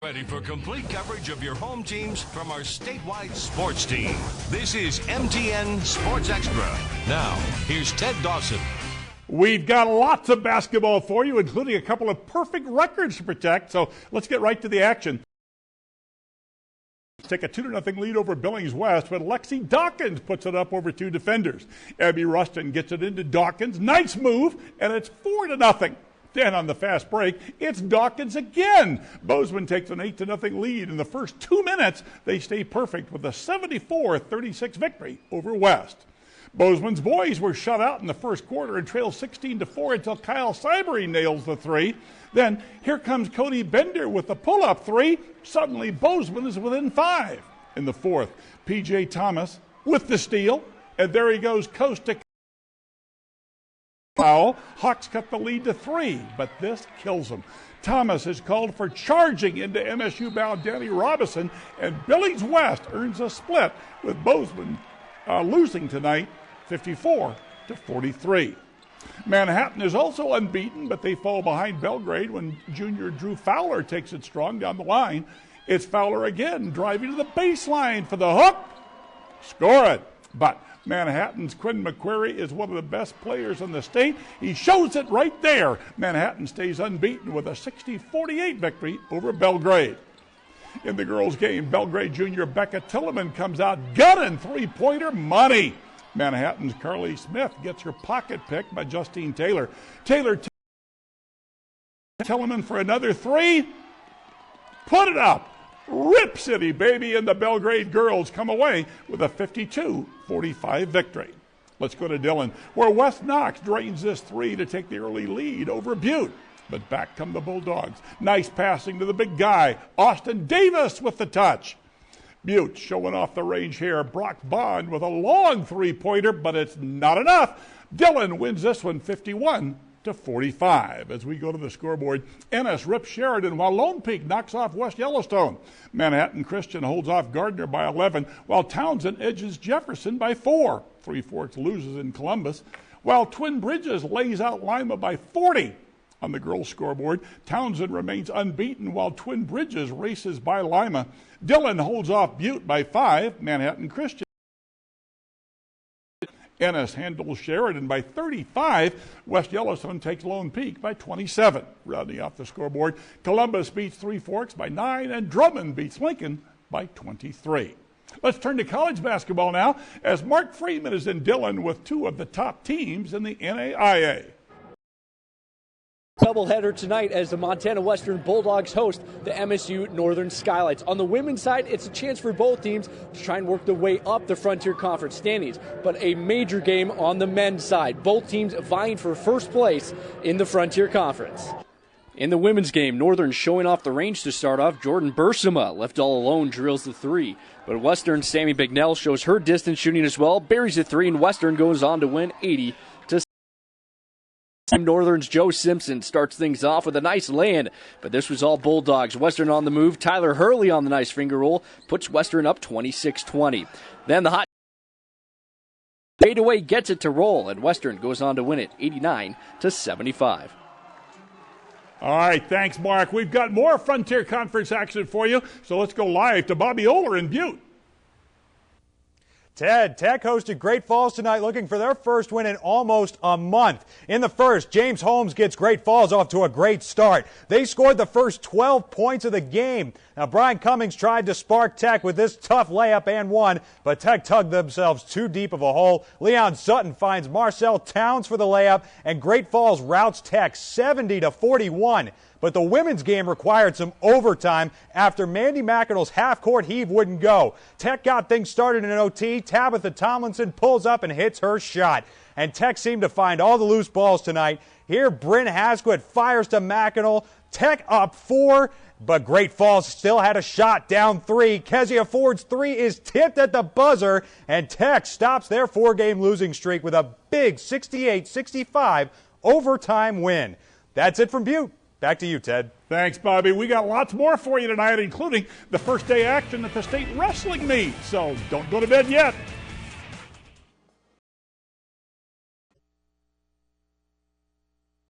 Ready for complete coverage of your home teams from our statewide sports team. This is MTN Sports Extra. Now, here's Ted Dawson. We've got lots of basketball for you, including a couple of perfect records to protect. So let's get right to the action. Take a 2-0 lead over Billings West, but Lexi Dawkins puts it up over two defenders. Abby Rustin gets it into Dawkins. Nice move, and it's 4-0. Then on the fast break, it's Dawkins again. Bozeman takes an 8-0 lead. In the first 2 minutes, they stay perfect with a 74-36 victory over West. Bozeman's boys were shut out in the first quarter and trail 16-4 until Kyle Cybery nails the three. Then here comes Cody Bender with the pull-up three. Suddenly Bozeman is within 5. In the fourth, P.J. Thomas with the steal, and there he goes coast to foul. Hawks cut the lead to 3, but this kills them. Thomas is called for charging into MSU-bound Danny Robinson, and Billings West earns a split with Bozeman losing tonight 54-43. Manhattan is also unbeaten, but they fall behind Belgrade when junior Drew Fowler takes it strong down the line. It's Fowler again, driving to the baseline for the hook. Score it. But Manhattan's Quinn McQuarrie is one of the best players in the state. He shows it right there. Manhattan stays unbeaten with a 60-48 victory over Belgrade. In the girls' game, Belgrade junior Becca Tilleman comes out gunning three-pointer money. Manhattan's Carly Smith gets her pocket picked by Justine Taylor. Taylor Tilleman for another three. Put it up. Rip City, baby, and the Belgrade girls come away with a 52-45 victory. Let's go to Dillon, where West Knox drains this three to take the early lead over Butte. But back come the Bulldogs. Nice passing to the big guy, Austin Davis with the touch. Butte showing off the range here. Brock Bond with a long three-pointer, but it's not enough. Dillon wins this one 51-45. As we go to the scoreboard, Ennis rips Sheridan while Lone Peak knocks off West Yellowstone. Manhattan Christian holds off Gardner by 11, while Townsend edges Jefferson by 4. Three Forks loses in Columbus, while Twin Bridges lays out Lima by 40. On the girls' scoreboard, Townsend remains unbeaten while Twin Bridges races by Lima. Dillon holds off Butte by 5. Manhattan Christian. Ennis handles Sheridan by 35. West Yellowstone takes Lone Peak by 27. Rounding off the scoreboard, Columbus beats Three Forks by 9, and Drummond beats Lincoln by 23. Let's turn to college basketball now, as Mark Freeman is in Dillon with two of the top teams in the NAIA. Doubleheader tonight as the Montana Western Bulldogs host the MSU Northern Skylights. On the women's side, it's a chance for both teams to try and work their way up the Frontier Conference standings, but a major game on the men's side. Both teams vying for first place in the Frontier Conference. In the women's game, Northern showing off the range to start off. Jordan Bursama, left all alone, drills the three. But Western's Sammy Bignell shows her distance shooting as well, buries the three, and Western goes on to win 80-60. Northern's Joe Simpson starts things off with a nice land, but this was all Bulldogs. Western on the move. Tyler Hurley on the nice finger roll puts Western up 26-20. Then the hot fadeaway gets it to roll, and Western goes on to win it 89-75. All right, thanks, Mark. We've got more Frontier Conference action for you, so let's go live to Bobby Oler in Butte. Ted, Tech hosted Great Falls tonight looking for their first win in almost a month. In the first, James Holmes gets Great Falls off to a great start. They scored the first 12 points of the game. Now, Brian Cummings tried to spark Tech with this tough layup and one, but Tech tugged themselves too deep of a hole. Leon Sutton finds Marcel Towns for the layup, and Great Falls routs Tech 70-41. But the women's game required some overtime after Mandy McEnroe's half-court heave wouldn't go. Tech got things started in an OT. Tabitha Tomlinson pulls up and hits her shot. And Tech seemed to find all the loose balls tonight. Here, Bryn Hasquith fires to McEnroe. Tech up 4, but Great Falls still had a shot down 3. Kezia Ford's 3 is tipped at the buzzer, and Tech stops their 4-game losing streak with a big 68-65 overtime win. That's it from Butte. Back to you, Ted. Thanks, Bobby. We got lots more for you tonight, including the first day action at the state wrestling meet. So don't go to bed yet.